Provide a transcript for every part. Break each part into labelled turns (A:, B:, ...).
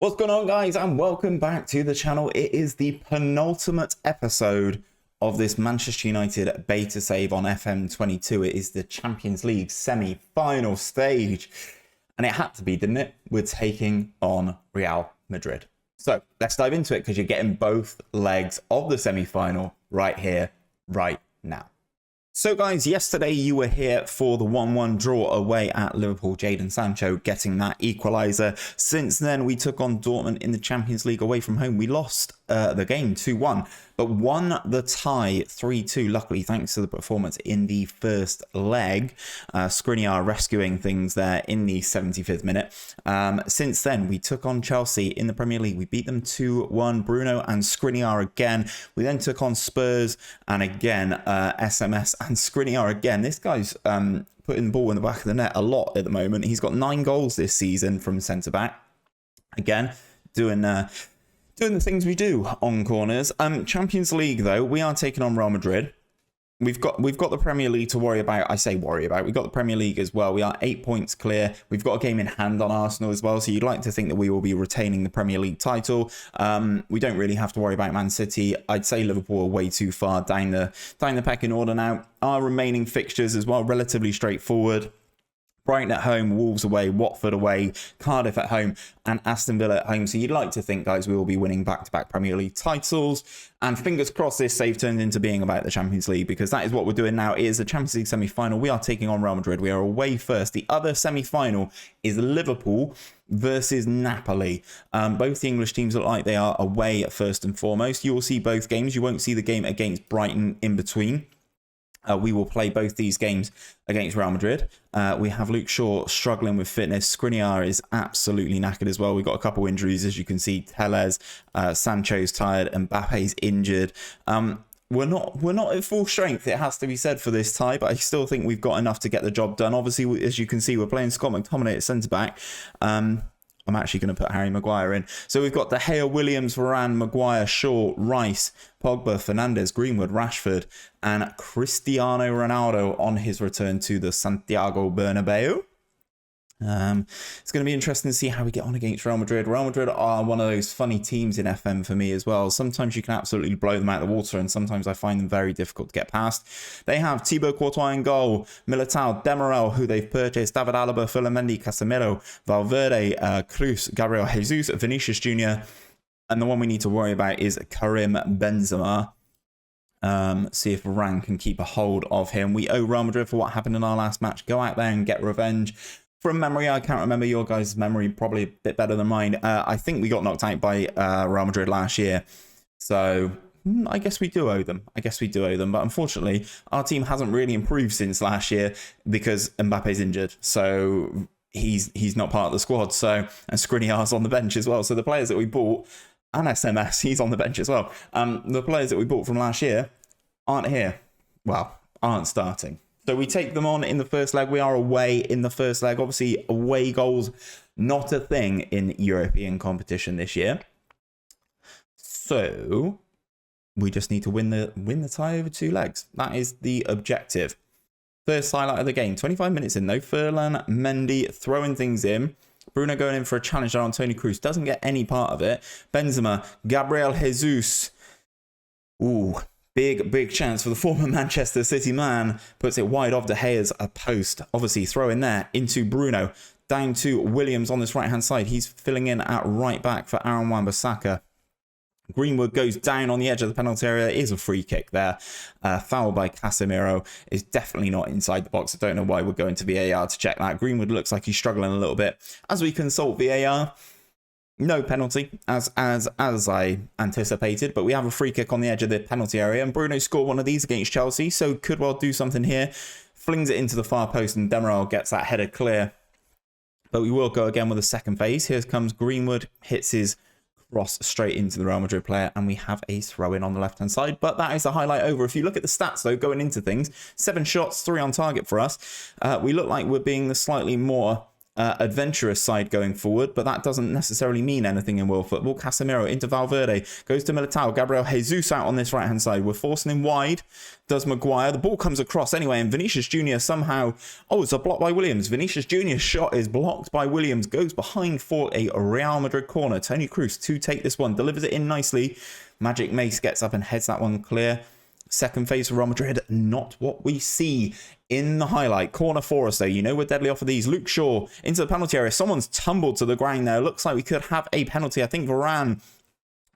A: What's going on, guys, and welcome back to the channel. It is the penultimate episode of this Manchester United beta save on FM22. It is the Champions League semi-final stage, and it had to be, didn't it? We're taking on Real Madrid. So let's dive into it, because you're getting both legs of the semi-final right here, right now. So guys, yesterday you were here for the 1-1 draw away at Liverpool. Jadon Sancho getting that equaliser. Since then, we took on Dortmund in the Champions League away from home. We lost the game 2-1, but won the tie 3-2, luckily, thanks to the performance in the first leg. Skriniar rescuing things there in the 75th minute. Since then, we took on Chelsea in the Premier League. We beat them 2-1. Bruno and Skriniar again. We then took on Spurs, and again, SMS and Skriniar again. This guy's putting the ball in the back of the net a lot at the moment. He's got 9 goals this season from centre-back. Again, doing the things we do on corners. Champions League, though, we are taking on Real Madrid. We've got the Premier League to worry about. I say worry about. We've got the Premier League as well. We are 8 points clear. We've got a game in hand on Arsenal as well. So you'd like to think that we will be retaining the Premier League title. We don't really have to worry about Man City. I'd say Liverpool are way too far down the pecking order now. Our remaining fixtures as well, relatively straightforward. Brighton at home, Wolves away, Watford away, Cardiff at home, and Aston Villa at home. So you'd like to think, guys, we will be winning back-to-back Premier League titles. And fingers crossed this save turns into being about the Champions League, because that is what we're doing now. It is the Champions League semi-final. We are taking on Real Madrid. We are away first. The other semi-final is Liverpool versus Napoli. Both the English teams look like they are away first and foremost. You will see both games. You won't see the game against Brighton in between. We will play both these games against Real Madrid. We have Luke Shaw struggling with fitness. Skriniar is absolutely knackered as well. We've got a couple injuries, as you can see. Tellez, Sancho's tired, and Mbappe's injured. We're not at full strength, it has to be said, for this tie, but I still think we've got enough to get the job done. Obviously, as you can see, we're playing Scott McTominay at centre-back. I'm actually going to put Harry Maguire in. So we've got De Gea, Williams, Varane, Maguire, Shaw, Rice, Pogba, Fernandes, Greenwood, Rashford, and Cristiano Ronaldo on his return to the Santiago Bernabeu. It's going to be interesting to see how we get on against Real Madrid. Real Madrid are one of those funny teams in FM for me as well. Sometimes you can absolutely blow them out of the water, and sometimes I find them very difficult to get past. They have Thibaut Courtois in goal, Militao, Demiral, who they've purchased, David Alaba, Filamendi, Casemiro, Valverde, Cruz, Gabriel Jesus, Vinicius Jr., and the one we need to worry about is Karim Benzema. See if Varane can keep a hold of him. We owe Real Madrid for what happened in our last match. Go out there and get revenge. From memory, I can't remember your guys' memory, probably a bit better than mine. I think we got knocked out by Real Madrid last year. So I guess we do owe them. But unfortunately, our team hasn't really improved since last year because Mbappe's injured. So he's not part of the squad. So, and Skriniar's on the bench as well. So the players that we bought, and SMS, he's on the bench as well. The players that we bought from last year aren't here. Well, aren't starting. So we take them on in the first leg. We are away in the first leg. Obviously, away goals, not a thing in European competition this year. So we just need to win the tie over 2 legs. That is the objective. First highlight of the game. 25 minutes in, though. Ferland, Mendy throwing things in. Bruno going in for a challenge there on Toni Kroos. Doesn't get any part of it. Benzema, Gabriel Jesus. Ooh. Big chance for the former Manchester City man. Puts it wide off De Gea's post. Obviously, throw in there into Bruno. Down to Williams on this right-hand side. He's filling in at right back for Aaron Wan-Bissaka. Greenwood goes down on the edge of the penalty area. It is a free kick there. Foul by Casemiro. Is definitely not inside the box. I don't know why we're going to VAR to check that. Greenwood looks like he's struggling a little bit. As we consult VAR, no penalty, as I anticipated, but we have a free kick on the edge of the penalty area, and Bruno scored one of these against Chelsea, so could well do something here. Flings it into the far post, and Demiral gets that header clear. But we will go again with a second phase. Here comes Greenwood, hits his cross straight into the Real Madrid player, and we have a throw-in on the left-hand side. But that is the highlight over. If you look at the stats, though, going into things, 7 shots, 3 on target for us. We look like we're being the slightly more adventurous side going forward, but that doesn't necessarily mean anything in world football. Casemiro into 𝘼𝙗𝙤, goes to 𝘼𝙗𝙤, Gabriel Jesus out on this right hand side. We're forcing him wide, does Maguire. The ball comes across anyway, and Vinicius Jr. somehow, oh, it's a block by Williams. Vinicius Jr.'s shot is blocked by Williams, goes behind for a Real Madrid corner. Toni Kroos to take this one, delivers it in nicely. Magic Mace gets up and heads that one clear. Second phase for Real Madrid, not what we see in the highlight. Corner for us though, you know we're deadly off of these. Luke Shaw into the penalty area. Someone's tumbled to the ground there. Looks like we could have a penalty. I think Varane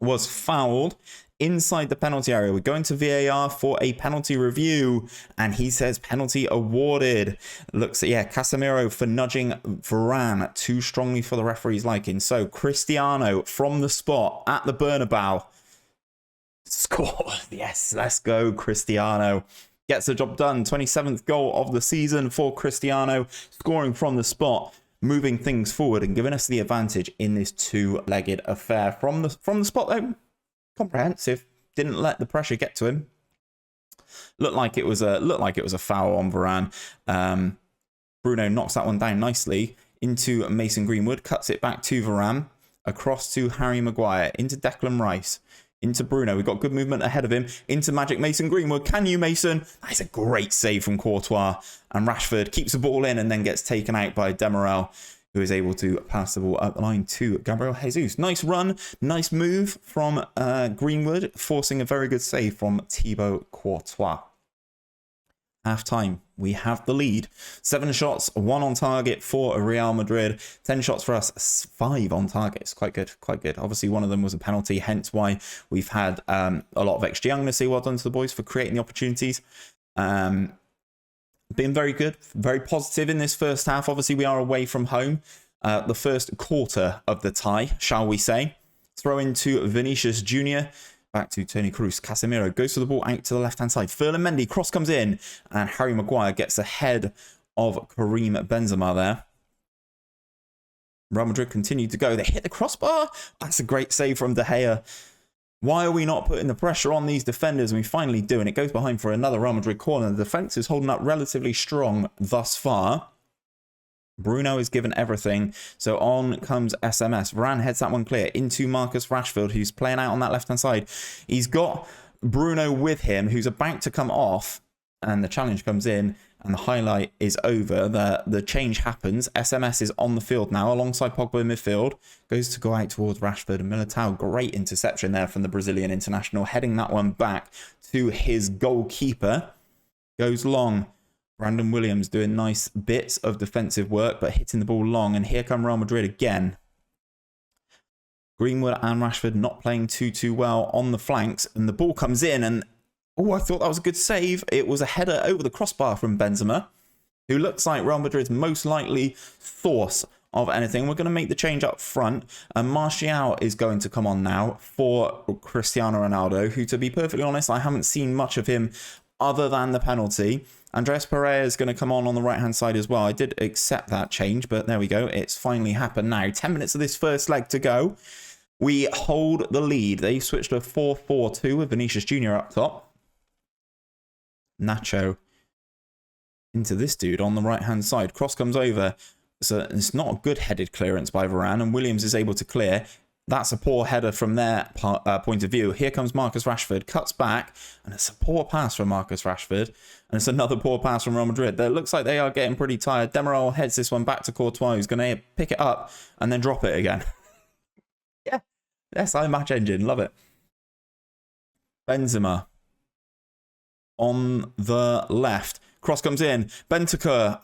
A: was fouled inside the penalty area. We're going to VAR for a penalty review, and he says penalty awarded. Looks, yeah, Casemiro for nudging Varane too strongly for the referee's liking. So Cristiano from the spot at the Bernabeu. Score. Yes, let's go Cristiano. Gets the job done. 27th goal of the season for Cristiano, scoring from the spot, moving things forward and giving us the advantage in this two-legged affair. From the spot though, comprehensive. Didn't let the pressure get to him. Looked like it was a foul on Varane. Bruno knocks that one down nicely into Mason Greenwood, cuts it back to Varane, across to Harry Maguire, into Declan Rice, into Bruno. We've got good movement ahead of him. Into Magic Mason Greenwood. Can you, Mason? That's a great save from Courtois. And Rashford keeps the ball in and then gets taken out by Demiral, who is able to pass the ball up the line to Gabriel Jesus. Nice run. Nice move from Greenwood, forcing a very good save from Thibaut Courtois. Half time, we have the lead. 7 shots, 1 on target for Real Madrid. 10 shots for us, 5 on target. It's quite good, quite good. Obviously, one of them was a penalty, hence why we've had a lot of extra. I'm going to say well done to the boys for creating the opportunities. Been very good, very positive in this first half. Obviously, we are away from home. The first quarter of the tie, shall we say. Throw into Vinicius Jr., back to Toni Kroos. Casemiro goes to the ball out to the left-hand side. Ferland Mendy, cross comes in, and Harry Maguire gets ahead of Karim Benzema there. Real Madrid continue to go. They hit the crossbar. That's a great save from De Gea. Why are we not putting the pressure on these defenders? And we finally do, and it goes behind for another Real Madrid corner. The defence is holding up relatively strong thus far. Bruno is given everything, so on comes SMS. Varane heads that one clear into Marcus Rashford, who's playing out on that left-hand side. He's got Bruno with him, who's about to come off, and the challenge comes in, and the highlight is over. The change happens. SMS is on the field now, alongside Pogba in midfield. Goes to go out towards Rashford and 𝘼𝙗𝙤. Great interception there from the Brazilian international, heading that one back to his goalkeeper. Goes long. Brandon Williams doing nice bits of defensive work, but hitting the ball long. And here come Real Madrid again. Greenwood and Rashford not playing too well on the flanks. And the ball comes in. And, oh, I thought that was a good save. It was a header over the crossbar from Benzema, who looks like Real Madrid's most likely source of anything. We're going to make the change up front. And Martial is going to come on now for Cristiano Ronaldo, who, to be perfectly honest, I haven't seen much of him other than the penalty. Andreas Pereira is going to come on the right-hand side as well. I did accept that change, but there we go. It's finally happened now. 10 minutes of this first leg to go. We hold the lead. They switched to a 4-4-2 with Vinicius Jr. up top. Nacho into this dude on the right-hand side. Cross comes over. So it's not a good headed clearance by Varane, and Williams is able to clear. That's a poor header from their point of view. Here comes Marcus Rashford, cuts back, and it's a poor pass from Marcus Rashford. And it's another poor pass from Real Madrid. It looks like they are getting pretty tired. Demiral heads this one back to Courtois, who's going to pick it up and then drop it again. Yeah, SI match engine, love it. Benzema on the left. Cross comes in. Bentancur.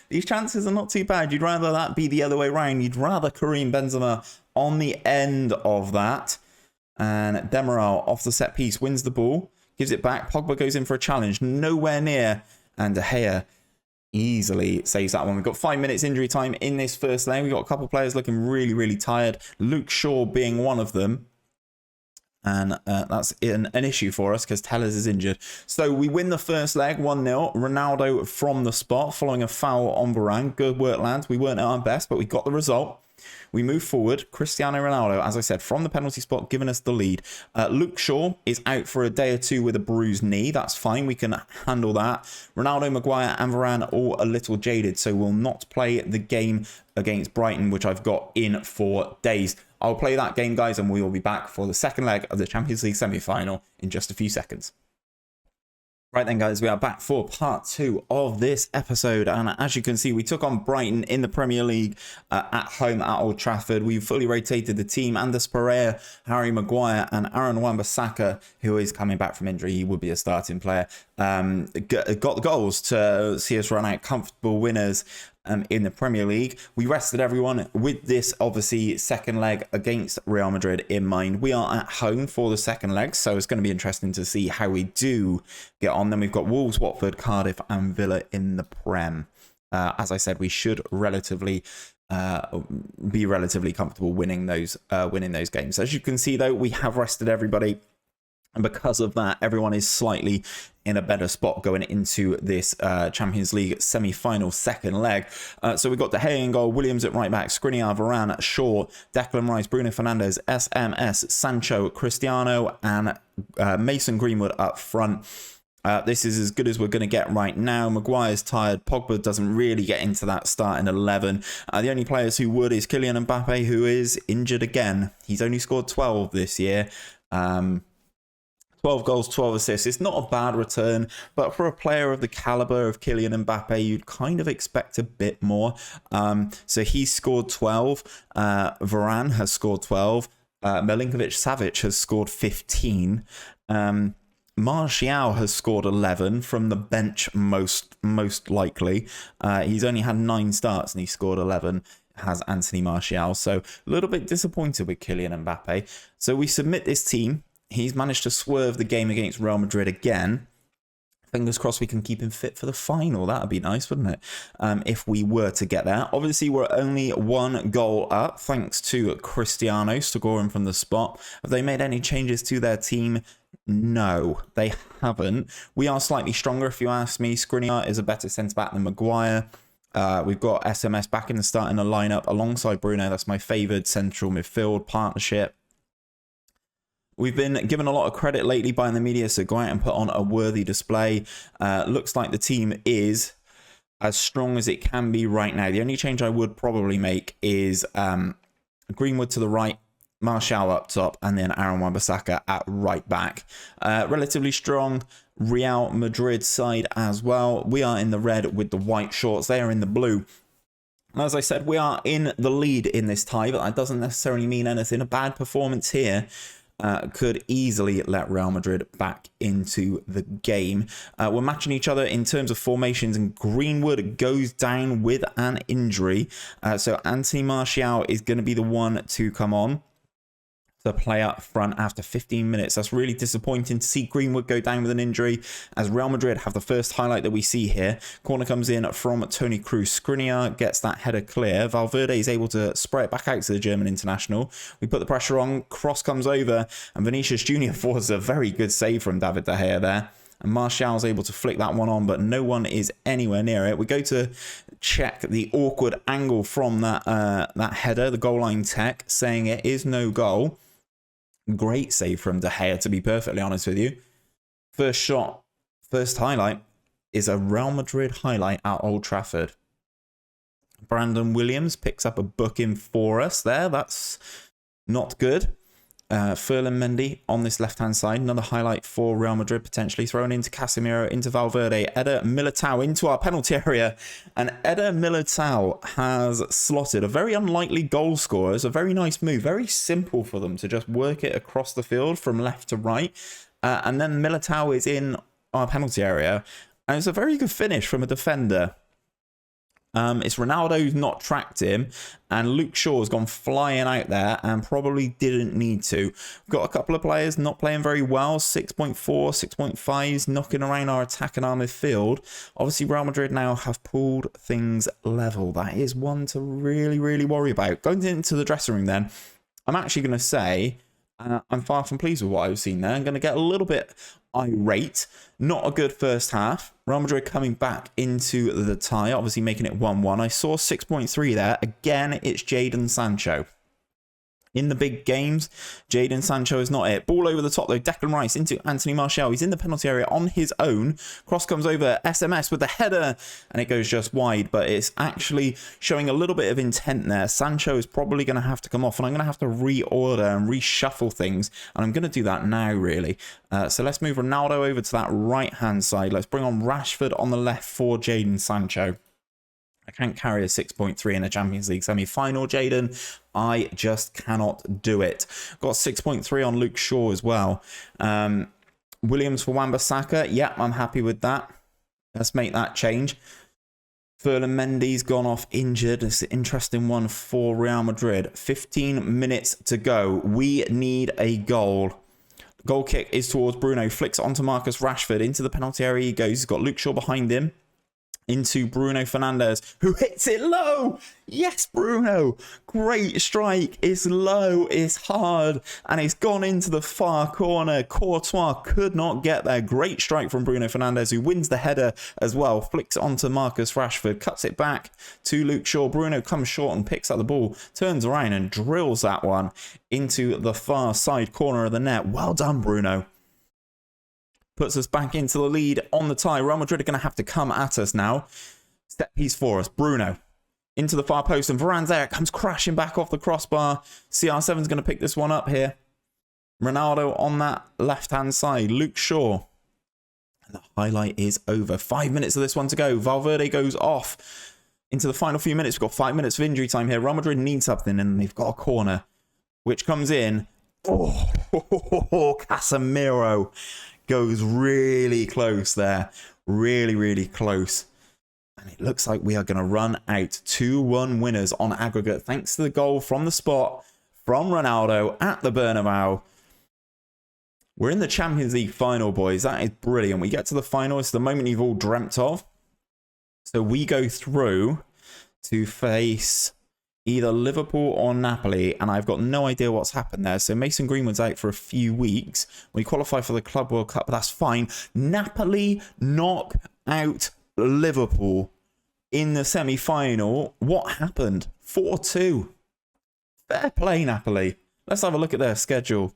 A: These chances are not too bad. You'd rather that be the other way around. You'd rather Karim Benzema on the end of that. And Demiral off the set piece wins the ball. Gives it back. Pogba goes in for a challenge. Nowhere near. And De Gea easily saves that one. We've got 5 minutes injury time in this first leg. We've got a couple of players looking really tired. Luke Shaw being one of them. And that's an issue for us because Tellers is injured. So we win the first leg 1-0. Ronaldo from the spot following a foul on Varane. Good work, lads. We weren't at our best, but we got the result. We move forward. Cristiano Ronaldo, as I said, from the penalty spot, giving us the lead. Luke Shaw is out for a day or two with a bruised knee. That's fine. We can handle that. Ronaldo, Maguire and Varane all a little jaded, so will not play the game against Brighton, which I've got in 4 days. I'll play that game, guys, and we will be back for the second leg of the Champions League semi-final in just a few seconds. Right then, guys, we are back for part 2 of this episode, and as you can see, we took on Brighton in the Premier League at home at Old Trafford. We fully rotated the team. Anders Pereira, Harry Maguire and Aaron Wan-Bissaka, who is coming back from injury, he would be a starting player, got the goals to see us run out comfortable winners in the Premier League. We rested everyone with this, obviously, second leg against Real Madrid in mind. We are at home for the second leg, so it's going to be interesting to see how we do get on. Then we've got Wolves, Watford, Cardiff and Villa in the Prem. As I said, we should be relatively comfortable winning those games. As you can see, though, we have rested everybody. And because of that, everyone is slightly in a better spot going into this Champions League semi-final second leg. So we've got De Gea in goal, Williams at right back, Skriniar, Varane, Shaw, Declan Rice, Bruno Fernandes, SMS, Sancho, Cristiano and Mason Greenwood up front. This is as good as we're going to get right now. Maguire's tired. Pogba doesn't really get into that starting 11. The only players who would is Kylian Mbappe, who is injured again. He's only scored 12 this year. 12 goals, 12 assists. It's not a bad return, but for a player of the caliber of Kylian Mbappe, you'd kind of expect a bit more. So he's scored 12. Varane has scored 12. Milinkovic-Savic has scored 15. Martial has scored 11 from the bench, most likely. He's only had 9 starts and he scored 11. Has Anthony Martial. So a little bit disappointed with Kylian Mbappe. So we submit this team. He's managed to swerve the game against Real Madrid again. Fingers crossed we can keep him fit for the final. That would be nice, wouldn't it? If we were to get there. Obviously, we're only 1 goal up, thanks to Cristiano scoring from the spot. Have they made any changes to their team? No, they haven't. We are slightly stronger, if you ask me. Skriniar is a better centre-back than Maguire. We've got SMS back in the starting lineup alongside Bruno. That's my favoured central midfield partnership. We've been given a lot of credit lately by the media, so go out and put on a worthy display. Looks like the team is as strong as it can be right now. The only change I would probably make is Greenwood to the right, Martial up top, and then Aaron Wan-Bissaka at right back. Relatively strong Real Madrid side as well. We are in the red with the white shorts. They are in the blue. As I said, we are in the lead in this tie, but that doesn't necessarily mean anything. A bad performance here could easily let Real Madrid back into the game. We're matching each other in terms of formations, and Greenwood goes down with an injury. So Anthony Martial is going to be the one to come on to play up front after 15 minutes. That's really disappointing to see Greenwood go down with an injury, as Real Madrid have the first highlight that we see here. Corner comes in from Toni Kroos. Skriniar gets that header clear. Valverde is able to spray it back out to the German international. We put the pressure on. Cross comes over, and Vinicius Jr. forces a very good save from David De Gea there. And Martial's able to flick that one on, but no one is anywhere near it. We go to check the awkward angle from that header, the goal line tech, saying it is no goal. Great save from De Gea, to be perfectly honest with you. First shot, first highlight is a Real Madrid highlight at Old Trafford. Brandon Williams picks up a booking for us there. That's not good. Ferland Mendy on this left-hand side. Another highlight for Real Madrid, potentially. Thrown into Casemiro, into Valverde. Eder Militao into our penalty area. And Eder Militao has slotted a very unlikely goal scorer. It's a very nice move. Very simple for them to just work it across the field from left to right. And then Militao is in our penalty area. And it's a very good finish from a defender. It's Ronaldo who's not tracked him, and Luke Shaw has gone flying out there and probably didn't need to. We've got a couple of players not playing very well, 6.4, 6.5s, knocking around our attack and our midfield. Obviously, Real Madrid now have pulled things level. That is one to really, really worry about. Going into the dressing room then, I'm actually going to say I'm far from pleased with what I've seen there. I'm going to get a little bit irate. Not a good first half. Real Madrid coming back into the tie, obviously making it 1-1. I saw 6.3 there. Again, it's Jadon Sancho. In the big games, Jadon Sancho is not it. Ball over the top though. Declan Rice into Anthony Martial. He's in the penalty area on his own. Cross comes over. SMS with the header. And it goes just wide. But it's actually showing a little bit of intent there. Sancho is probably going to have to come off. And I'm going to have to reorder and reshuffle things. And I'm going to do that now, really. So let's move Ronaldo over to that right-hand side. Let's bring on Rashford on the left for Jadon Sancho. I can't carry a 6.3 in a Champions League semi-final, Jadon. I just cannot do it. Got 6.3 on Luke Shaw as well. Williams for Wan-Bissaka. Yep, I'm happy with that. Let's make that change. Ferland Mendy's gone off injured. It's an interesting one for Real Madrid. 15 minutes to go. We need a goal. Goal kick is towards Bruno. Flicks onto Marcus Rashford. Into the penalty area he goes. He's got Luke Shaw behind him. Into Bruno Fernandes, who hits it low. Yes, Bruno. Great strike. It's low, it's hard, and it's gone into the far corner. Courtois could not get there. Great strike from Bruno Fernandes, who wins the header as well. Flicks onto Marcus Rashford, cuts it back to Luke Shaw. Bruno comes short and picks up the ball, turns around and drills that one into the far side corner of the net. Well done, Bruno. Puts us back into the lead on the tie. Real Madrid are going to have to come at us now. Set piece for us. Bruno into the far post. And Varane's there. It comes crashing back off the crossbar. CR7's going to pick this one up here. Ronaldo on that left-hand side. Luke Shaw. And the highlight is over. 5 minutes of this one to go. Valverde goes off into the final few minutes. We've got 5 minutes of injury time here. Real Madrid need something. And they've got a corner, which comes in. Oh, Casemiro goes really close there. Really, really close. And it looks like we are going to run out. 2-1 winners on aggregate. Thanks to the goal from the spot from Ronaldo at the Bernabeu. We're in the Champions League final, boys. That is brilliant. We get to the final. It's the moment you've all dreamt of. So we go through to face either Liverpool or Napoli, and I've got no idea what's happened there. So Mason Greenwood's out for a few weeks. We qualify for the Club World Cup, but that's fine. Napoli knock out Liverpool in the semi-final. What happened? 4-2. Fair play, Napoli. Let's have a look at their schedule.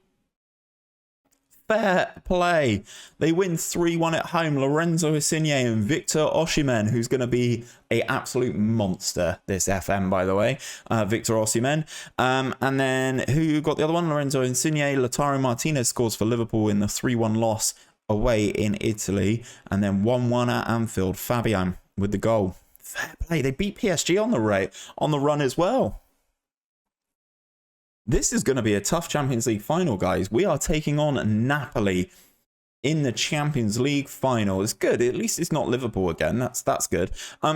A: Fair play. They win 3-1 at home. Lorenzo Insigne and Victor Osimhen, who's going to be an absolute monster this FM, by the way. Victor Osimhen. And then who got the other one? Lorenzo Insigne. Lautaro Martinez scores for Liverpool in the 3-1 loss away in Italy. And then 1-1 at Anfield. Fabian with the goal. Fair play. They beat PSG on the run as well. This is going to be a tough Champions League final, guys. We are taking on Napoli in the Champions League final. It's good. At least it's not Liverpool again. That's good.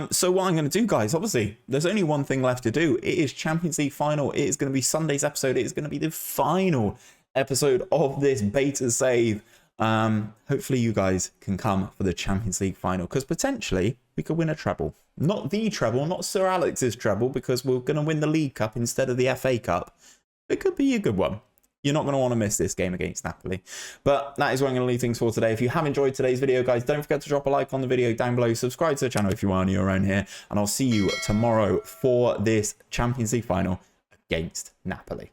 A: So what I'm going to do, guys, obviously, there's only one thing left to do. It is Champions League final. It is going to be Sunday's episode. It is going to be the final episode of this beta save. Hopefully you guys can come for the Champions League final, because potentially we could win a treble. Not the treble, not Sir Alex's treble, because we're going to win the League Cup instead of the FA Cup. It could be a good one. You're not going to want to miss this game against Napoli. But that is where I'm going to leave things for today. If you have enjoyed today's video, guys, don't forget to drop a like on the video down below. Subscribe to the channel if you are new around here. And I'll see you tomorrow for this Champions League final against Napoli.